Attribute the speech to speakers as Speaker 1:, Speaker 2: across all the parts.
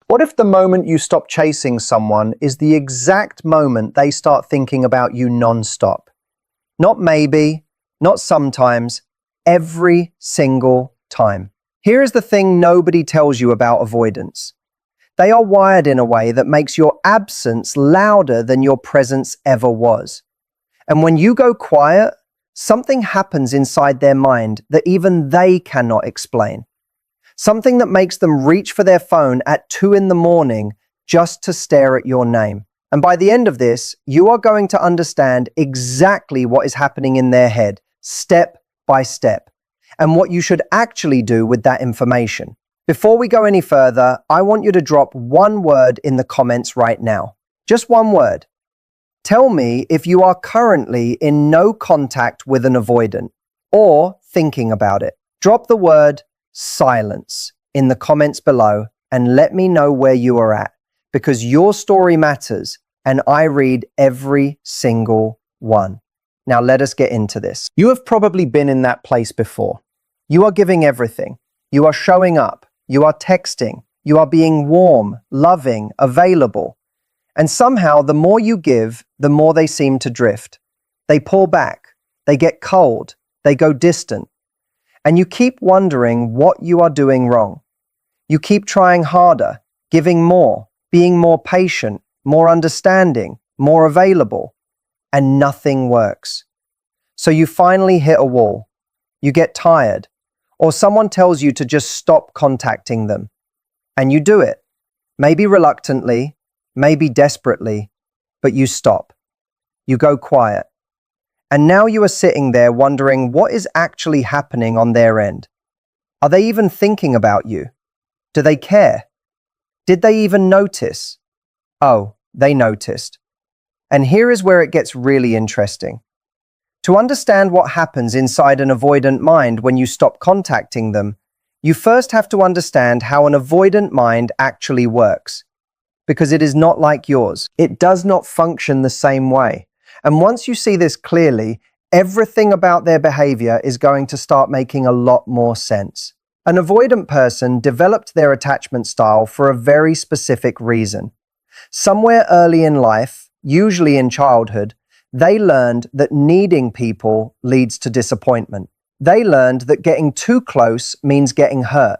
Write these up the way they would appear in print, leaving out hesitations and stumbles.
Speaker 1: What if the moment you stop chasing someone is the exact moment they start thinking about you non-stop? Not maybe, not sometimes, every single time. Here is the thing nobody tells you about avoidance. They are wired in a way that makes your absence louder than your presence ever was. And when you go quiet, something happens inside their mind that even they cannot explain. Something that makes them reach for their phone at 2 a.m. just to stare at your name. And by the end of this, you are going to understand exactly what is happening in their head, step by step, and what you should actually do with that information. Before we go any further, I want you to drop one word in the comments right now. Just one word. Tell me if you are currently in no contact with an avoidant or thinking about it. Drop the word silence in the comments below and let me know where you are at, because your story matters and I read every single one. Now let us get into this. You have probably been in that place before. You are giving everything. You are showing up. You are texting. You are being warm, loving, available. And somehow the more you give, the more they seem to drift. They pull back. They get cold. They go distant. And you keep wondering what you are doing wrong. You keep trying harder, giving more, being more patient, more understanding, more available, and nothing works. So you finally hit a wall. You get tired, or someone tells you to just stop contacting them. And you do it, maybe reluctantly, maybe desperately, but you stop. You go quiet. And now you are sitting there wondering what is actually happening on their end. Are they even thinking about you? Do they care? Did they even notice? Oh, they noticed. And here is where it gets really interesting. To understand what happens inside an avoidant mind when you stop contacting them, you first have to understand how an avoidant mind actually works. Because it is not like yours. It does not function the same way. And once you see this clearly, everything about their behavior is going to start making a lot more sense. An avoidant person developed their attachment style for a very specific reason. Somewhere early in life, usually in childhood, they learned that needing people leads to disappointment. They learned that getting too close means getting hurt,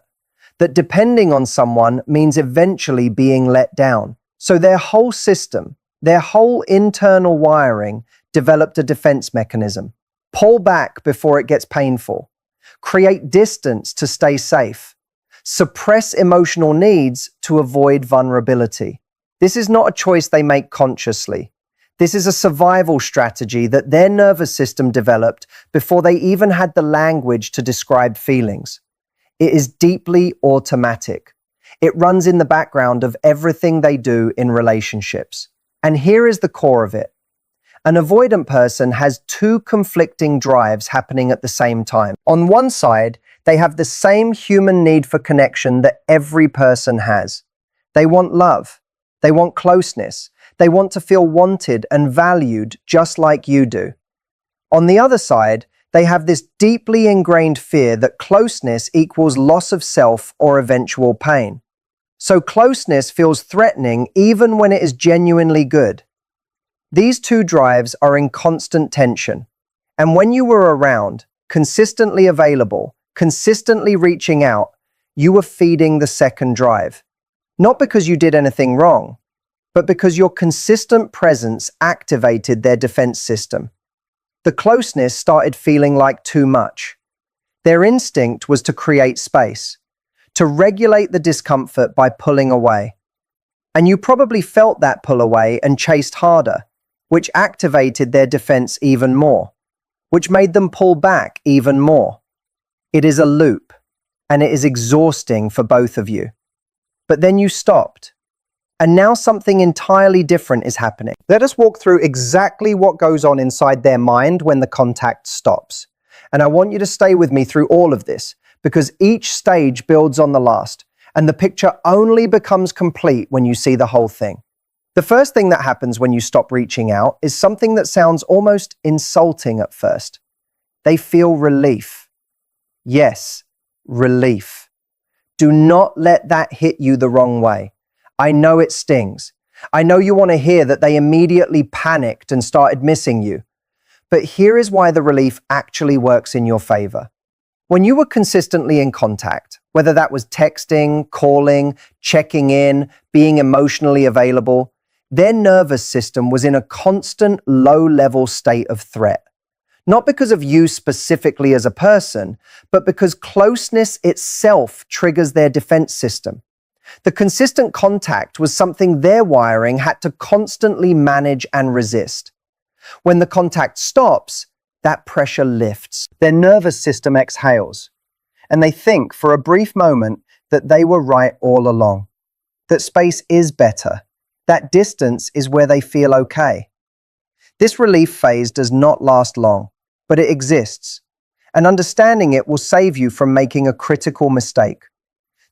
Speaker 1: that depending on someone means eventually being let down. So their whole system, their whole internal wiring developed a defense mechanism. Pull back before it gets painful. Create distance to stay safe. Suppress emotional needs to avoid vulnerability. This is not a choice they make consciously. This is a survival strategy that their nervous system developed before they even had the language to describe feelings. It is deeply automatic. It runs in the background of everything they do in relationships. And here is the core of it. An avoidant person has two conflicting drives happening at the same time. On one side, they have the same human need for connection that every person has. They want love. They want closeness. They want to feel wanted and valued just like you do. On the other side, they have this deeply ingrained fear that closeness equals loss of self or eventual pain. So closeness feels threatening even when it is genuinely good. These two drives are in constant tension. And when you were around, consistently available, consistently reaching out, you were feeding the second drive. Not because you did anything wrong, but because your consistent presence activated their defense system. The closeness started feeling like too much. Their instinct was to create space, to regulate the discomfort by pulling away. And you probably felt that pull away and chased harder, which activated their defense even more, which made them pull back even more. It is a loop, and it is exhausting for both of you. But then you stopped, and now something entirely different is happening. Let us walk through exactly what goes on inside their mind when the contact stops. And I want you to stay with me through all of this, because each stage builds on the last, and the picture only becomes complete when you see the whole thing. The first thing that happens when you stop reaching out is something that sounds almost insulting at first. They feel relief. Yes, relief. Do not let that hit you the wrong way. I know it stings. I know you want to hear that they immediately panicked and started missing you. But here is why the relief actually works in your favor. When you were consistently in contact, whether that was texting, calling, checking in, being emotionally available, their nervous system was in a constant low-level state of threat. Not because of you specifically as a person, but because closeness itself triggers their defense system. The consistent contact was something their wiring had to constantly manage and resist. When the contact stops, that pressure lifts. Their nervous system exhales, and they think for a brief moment that they were right all along, that space is better, that distance is where they feel okay. This relief phase does not last long, but it exists, and understanding it will save you from making a critical mistake.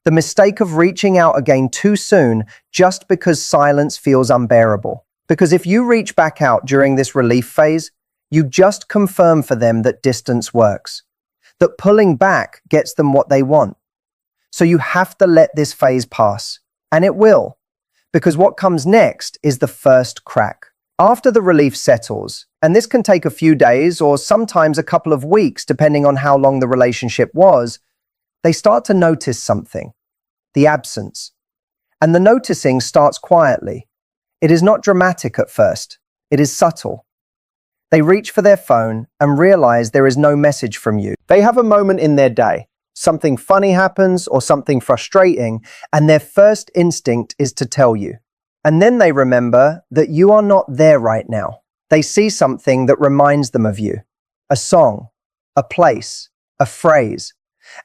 Speaker 1: The mistake of reaching out again too soon just because silence feels unbearable. Because if you reach back out during this relief phase, you just confirm for them that distance works, that pulling back gets them what they want. So you have to let this phase pass, and it will, because what comes next is the first crack. After the relief settles, and this can take a few days or sometimes a couple of weeks depending on how long the relationship was, they start to notice something, the absence. And the noticing starts quietly. It is not dramatic at first, it is subtle. They reach for their phone and realize there is no message from you. They have a moment in their day. Something funny happens or something frustrating, and their first instinct is to tell you. And then they remember that you are not there right now. They see something that reminds them of you. A song, a place, a phrase.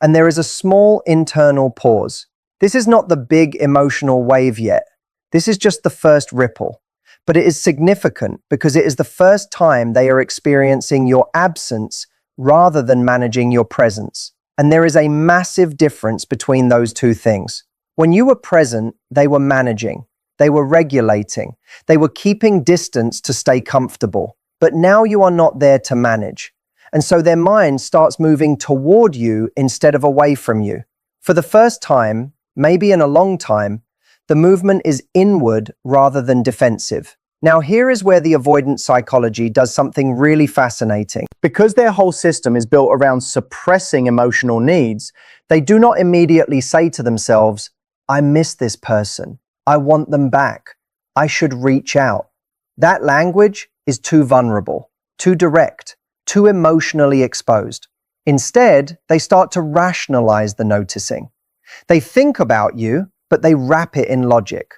Speaker 1: And there is a small internal pause. This is not the big emotional wave yet. This is just the first ripple. But it is significant because it is the first time they are experiencing your absence rather than managing your presence. And there is a massive difference between those two things. When you were present, they were managing, they were regulating, they were keeping distance to stay comfortable. But now you are not there to manage. And so their mind starts moving toward you instead of away from you. For the first time, maybe in a long time, the movement is inward rather than defensive. Now here is where the avoidant psychology does something really fascinating. Because their whole system is built around suppressing emotional needs, they do not immediately say to themselves, I miss this person. I want them back. I should reach out. That language is too vulnerable, too direct, too emotionally exposed. Instead, they start to rationalize the noticing. They think about you, but they wrap it in logic.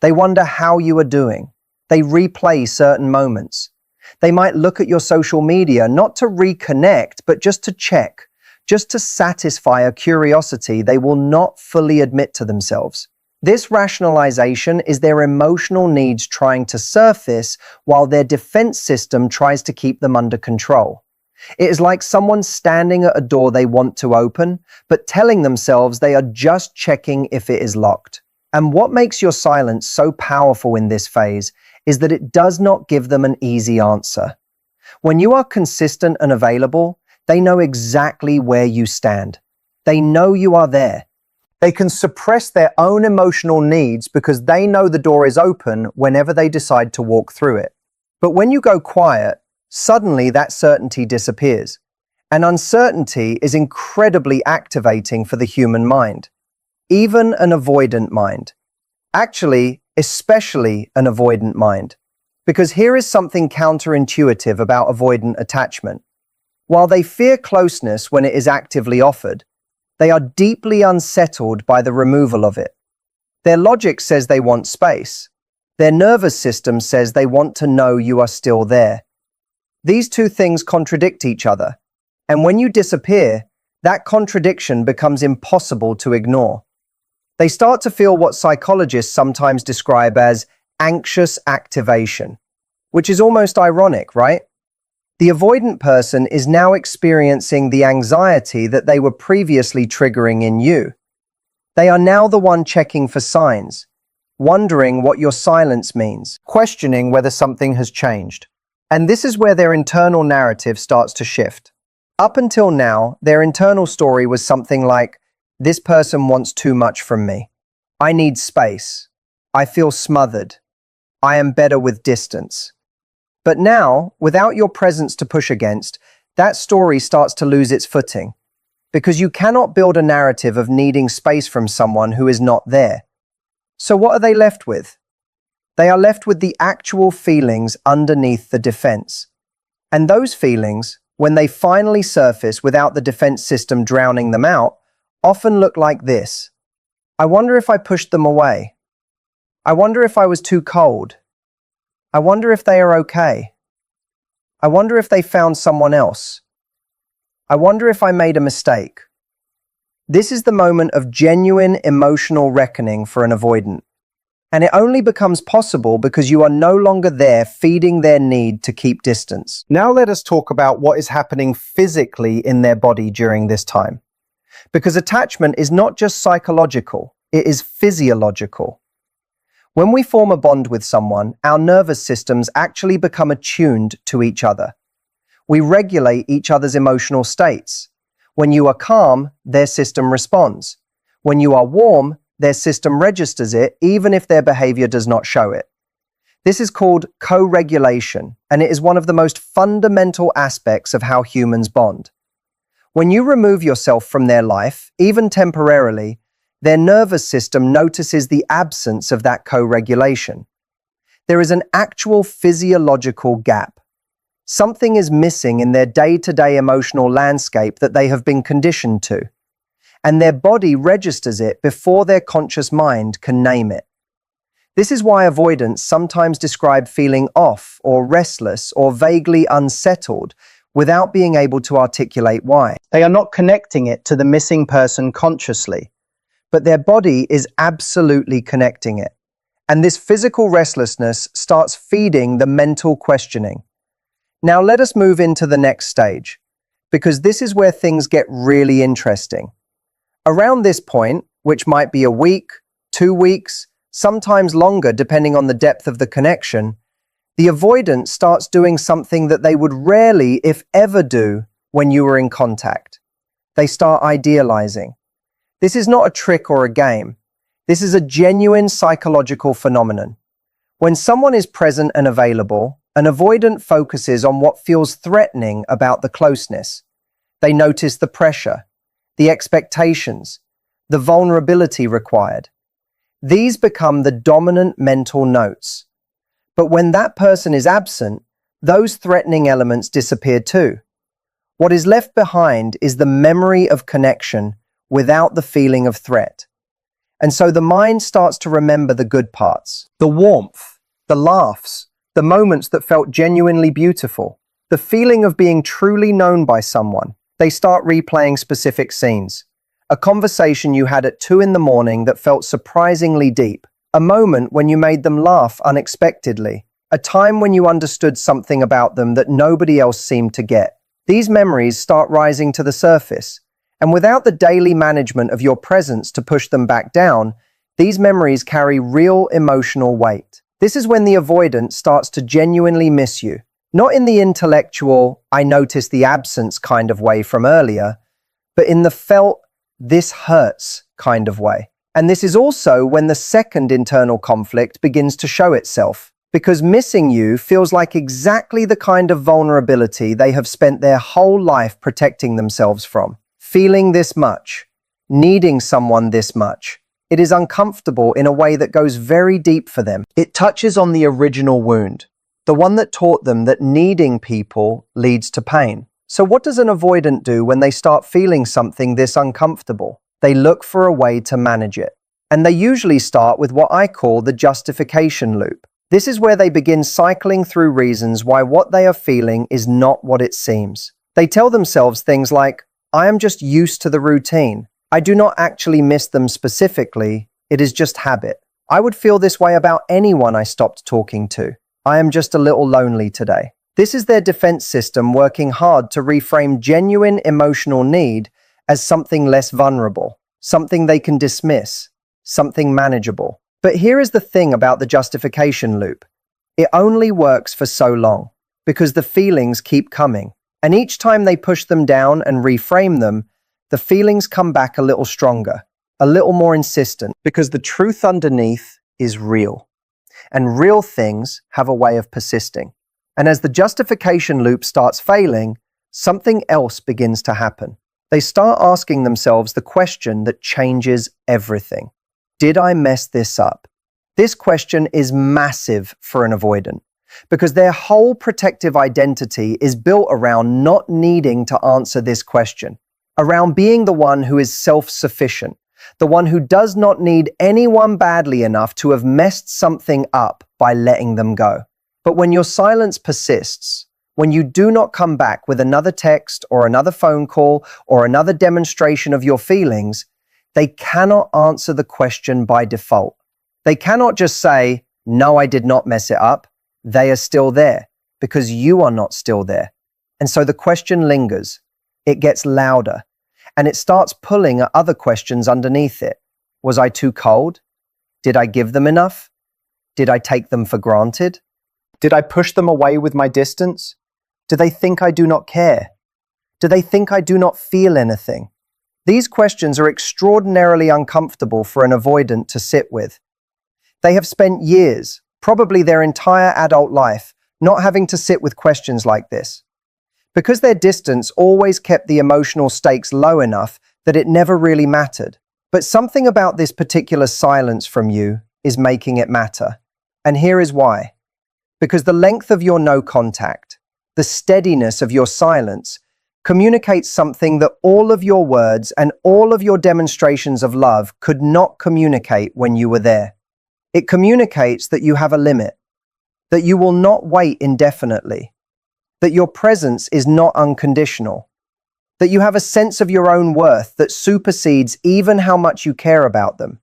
Speaker 1: They wonder how you are doing. They replay certain moments. They might look at your social media not to reconnect, but just to check, just to satisfy a curiosity they will not fully admit to themselves. This rationalization is their emotional needs trying to surface while their defense system tries to keep them under control. It is like someone standing at a door they want to open, but telling themselves they are just checking if it is locked. And what makes your silence so powerful in this phase is that it does not give them an easy answer. When you are consistent and available, they know exactly where you stand. They know you are there. They can suppress their own emotional needs because they know the door is open whenever they decide to walk through it. But when you go quiet, suddenly that certainty disappears. And uncertainty is incredibly activating for the human mind. Even an avoidant mind. Actually, especially an avoidant mind. Because here is something counterintuitive about avoidant attachment. While they fear closeness when it is actively offered, they are deeply unsettled by the removal of it. Their logic says they want space. Their nervous system says they want to know you are still there. These two things contradict each other, and when you disappear, that contradiction becomes impossible to ignore. They start to feel what psychologists sometimes describe as anxious activation, which is almost ironic, right? The avoidant person is now experiencing the anxiety that they were previously triggering in you. They are now the one checking for signs, wondering what your silence means, questioning whether something has changed. And this is where their internal narrative starts to shift. Up until now, their internal story was something like, this person wants too much from me. I need space. I feel smothered. I am better with distance. But now, without your presence to push against, that story starts to lose its footing. Because you cannot build a narrative of needing space from someone who is not there. So what are they left with? They are left with the actual feelings underneath the defense. And those feelings, when they finally surface without the defense system drowning them out, often look like this. I wonder if I pushed them away. I wonder if I was too cold. I wonder if they are okay. I wonder if they found someone else. I wonder if I made a mistake. This is the moment of genuine emotional reckoning for an avoidant. And it only becomes possible because you are no longer there feeding their need to keep distance. Now let us talk about what is happening physically in their body during this time. Because attachment is not just psychological, it is physiological. When we form a bond with someone, our nervous systems actually become attuned to each other. We regulate each other's emotional states. When you are calm, their system responds. When you are warm, their system registers it even if their behavior does not show it. This is called co-regulation, and it is one of the most fundamental aspects of how humans bond. When you remove yourself from their life, even temporarily, their nervous system notices the absence of that co-regulation. There is an actual physiological gap. Something is missing in their day-to-day emotional landscape that they have been conditioned to, and their body registers it before their conscious mind can name it. This is why avoidants sometimes describe feeling off or restless or vaguely unsettled without being able to articulate why. They are not connecting it to the missing person consciously, but their body is absolutely connecting it. And this physical restlessness starts feeding the mental questioning. Now let us move into the next stage, because this is where things get really interesting. Around this point, which might be a week, 2 weeks, sometimes longer depending on the depth of the connection, the avoidant starts doing something that they would rarely, if ever, do when you were in contact. They start idealizing. This is not a trick or a game. This is a genuine psychological phenomenon. When someone is present and available, an avoidant focuses on what feels threatening about the closeness. They notice the pressure, the expectations, the vulnerability required. These become the dominant mental notes. But when that person is absent, those threatening elements disappear too. What is left behind is the memory of connection without the feeling of threat. And so the mind starts to remember the good parts, the warmth, the laughs, the moments that felt genuinely beautiful, the feeling of being truly known by someone. They start replaying specific scenes. A conversation you had at 2 a.m. that felt surprisingly deep. A moment when you made them laugh unexpectedly. A time when you understood something about them that nobody else seemed to get. These memories start rising to the surface. And without the daily management of your presence to push them back down, these memories carry real emotional weight. This is when the avoidant starts to genuinely miss you. Not in the intellectual, I noticed the absence kind of way from earlier, but in the felt, this hurts kind of way. And this is also when the second internal conflict begins to show itself, because missing you feels like exactly the kind of vulnerability they have spent their whole life protecting themselves from. Feeling this much, needing someone this much, it is uncomfortable in a way that goes very deep for them. It touches on the original wound, the one that taught them that needing people leads to pain. So what does an avoidant do when they start feeling something this uncomfortable? They look for a way to manage it. And they usually start with what I call the justification loop. This is where they begin cycling through reasons why what they are feeling is not what it seems. They tell themselves things like, I am just used to the routine. I do not actually miss them specifically. It is just habit. I would feel this way about anyone I stopped talking to. I am just a little lonely today. This is their defense system working hard to reframe genuine emotional need as something less vulnerable, something they can dismiss, something manageable. But here is the thing about the justification loop. It only works for so long, because the feelings keep coming. And each time they push them down and reframe them, the feelings come back a little stronger, a little more insistent, because the truth underneath is real. And real things have a way of persisting. And as the justification loop starts failing, something else begins to happen. They start asking themselves the question that changes everything. Did I mess this up? This question is massive for an avoidant because their whole protective identity is built around not needing to answer this question, around being the one who is self-sufficient, the one who does not need anyone badly enough to have messed something up by letting them go. But when your silence persists, when you do not come back with another text or another phone call or another demonstration of your feelings, they cannot answer the question by default. They cannot just say, "No, I did not mess it up." They are still there because you are not still there. And so the question lingers, it gets louder, and it starts pulling at other questions underneath it. Was I too cold? Did I give them enough? Did I take them for granted? Did I push them away with my distance? Do they think I do not care? Do they think I do not feel anything? These questions are extraordinarily uncomfortable for an avoidant to sit with. They have spent years, probably their entire adult life, not having to sit with questions like this. Because their distance always kept the emotional stakes low enough that it never really mattered. But something about this particular silence from you is making it matter. And here is why. Because the length of your no contact, the steadiness of your silence, communicates something that all of your words and all of your demonstrations of love could not communicate when you were there. It communicates that you have a limit, that you will not wait indefinitely, that your presence is not unconditional, that you have a sense of your own worth that supersedes even how much you care about them.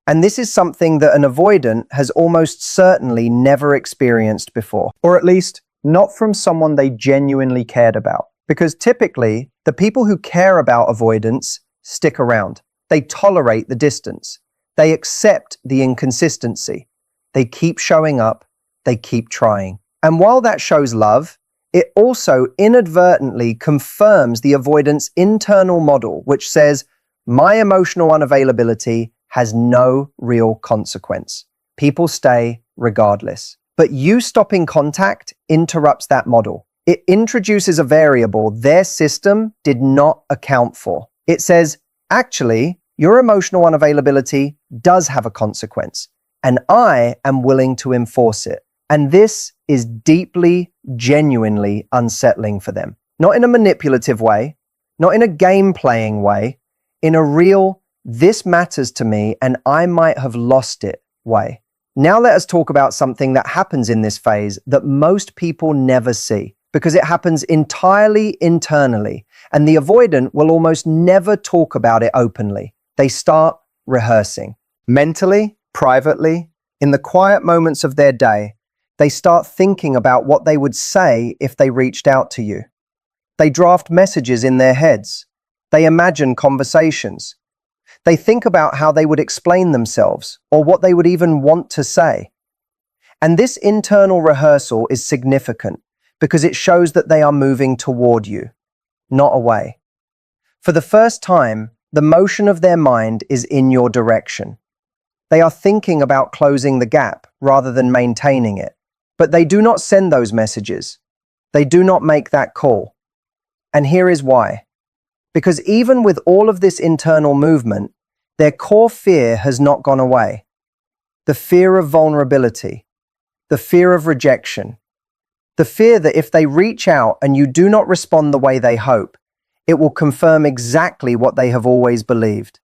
Speaker 1: And this is something that an avoidant has almost certainly never experienced before, or at least not from someone they genuinely cared about. Because typically, the people who care about avoidance stick around. They tolerate the distance. They accept the inconsistency. They keep showing up. They keep trying. And while that shows love, it also inadvertently confirms the avoidance internal model, which says, my emotional unavailability has no real consequence. People stay regardless. But you stopping contact interrupts that model. It introduces a variable their system did not account for. It says, actually, your emotional unavailability does have a consequence, and I am willing to enforce it. And this is deeply, genuinely unsettling for them. Not in a manipulative way, not in a game-playing way, in a real, this matters to me and I might have lost it way. Now let us talk about something that happens in this phase that most people never see, because it happens entirely internally, and the avoidant will almost never talk about it openly. They start rehearsing. Mentally, privately, in the quiet moments of their day, they start thinking about what they would say if they reached out to you. They draft messages in their heads. They imagine conversations. They think about how they would explain themselves or what they would even want to say. And this internal rehearsal is significant because it shows that they are moving toward you, not away. For the first time, the motion of their mind is in your direction. They are thinking about closing the gap rather than maintaining it. But they do not send those messages. They do not make that call. And here is why. Because even with all of this internal movement, their core fear has not gone away. The fear of vulnerability, the fear of rejection, the fear that if they reach out and you do not respond the way they hope, it will confirm exactly what they have always believed,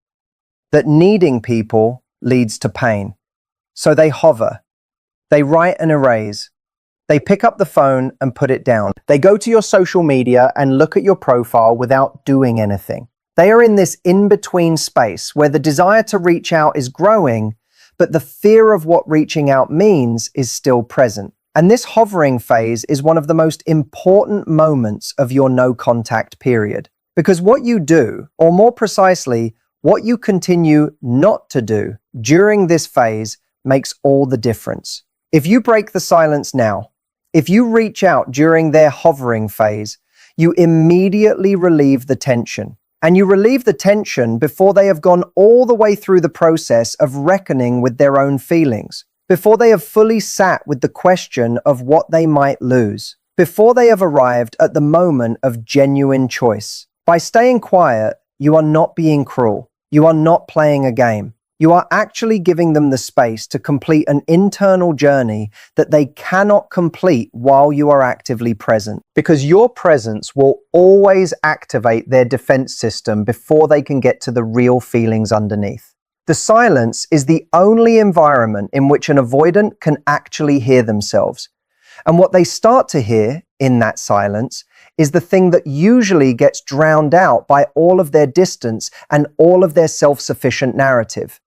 Speaker 1: that needing people leads to pain. So they hover, they write and erase, they pick up the phone and put it down. They go to your social media and look at your profile without doing anything. They are in this in-between space where the desire to reach out is growing, but the fear of what reaching out means is still present. And this hovering phase is one of the most important moments of your no-contact period. Because what you do, or more precisely, what you continue not to do during this phase makes all the difference. If you break the silence now, if you reach out during their hovering phase, you immediately relieve the tension. And you relieve the tension before they have gone all the way through the process of reckoning with their own feelings, before they have fully sat with the question of what they might lose, before they have arrived at the moment of genuine choice. By staying quiet, you are not being cruel. You are not playing a game. You are actually giving them the space to complete an internal journey that they cannot complete while you are actively present. Because your presence will always activate their defense system before they can get to the real feelings underneath. The silence is the only environment in which an avoidant can actually hear themselves. And what they start to hear in that silence is the thing that usually gets drowned out by all of their distance and all of their self-sufficient narrative.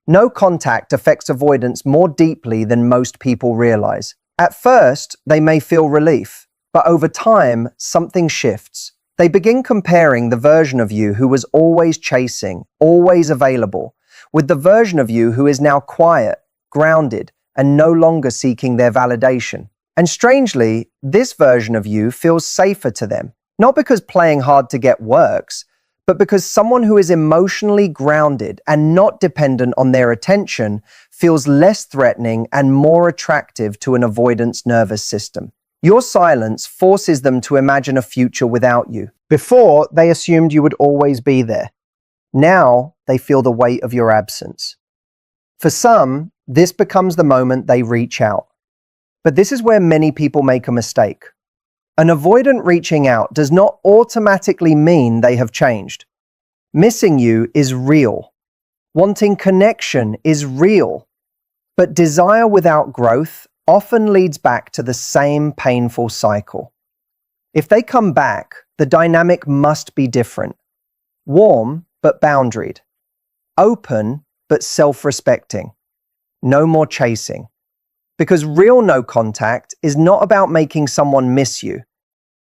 Speaker 1: No contact affects avoidance more deeply than most people realize. At first, they may feel relief, but over time, something shifts. They begin comparing the version of you who was always chasing, always available, with the version of you who is now quiet, grounded, and no longer seeking their validation. And strangely, this version of you feels safer to them, not because playing hard to get works, but because someone who is emotionally grounded and not dependent on their attention feels less threatening and more attractive to an avoidance nervous system. Your silence forces them to imagine a future without you. Before, they assumed you would always be there. Now, they feel the weight of your absence. For some, this becomes the moment they reach out. But this is where many people make a mistake. An avoidant reaching out does not automatically mean they have changed. Missing you is real. Wanting connection is real. But desire without growth often leads back to the same painful cycle. If they come back, the dynamic must be different. Warm, but boundaried. Open, but self-respecting. No more chasing. Because real no contact is not about making someone miss you.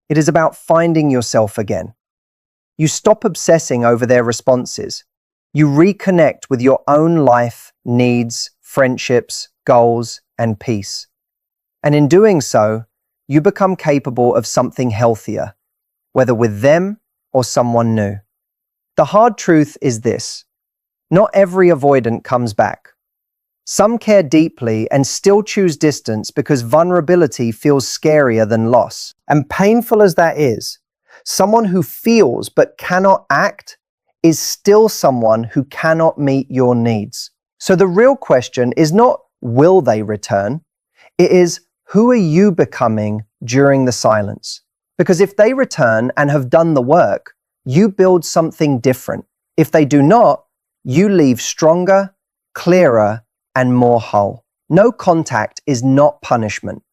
Speaker 1: It is about finding yourself again. You stop obsessing over their responses. You reconnect with your own life, needs, friendships, goals, and peace. And in doing so, you become capable of something healthier, whether with them or someone new. The hard truth is this: not every avoidant comes back. Some care deeply and still choose distance because vulnerability feels scarier than loss. And painful as that is, someone who feels but cannot act is still someone who cannot meet your needs. So the real question is not, will they return? It is, who are you becoming during the silence? Because if they return and have done the work, you build something different. If they do not, you leave stronger, clearer, and more whole. No contact is not punishment.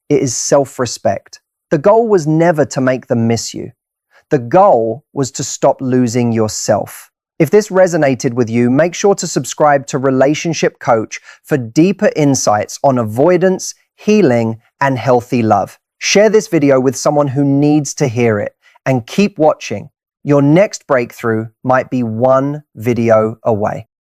Speaker 1: It is self-respect. The goal was never to make them miss you. The goal was to stop losing yourself. If this resonated with you, make sure to subscribe to Relationship Coach for deeper insights on avoidance, healing, and healthy love. Share this video with someone who needs to hear it, and keep watching. Your next breakthrough might be one video away.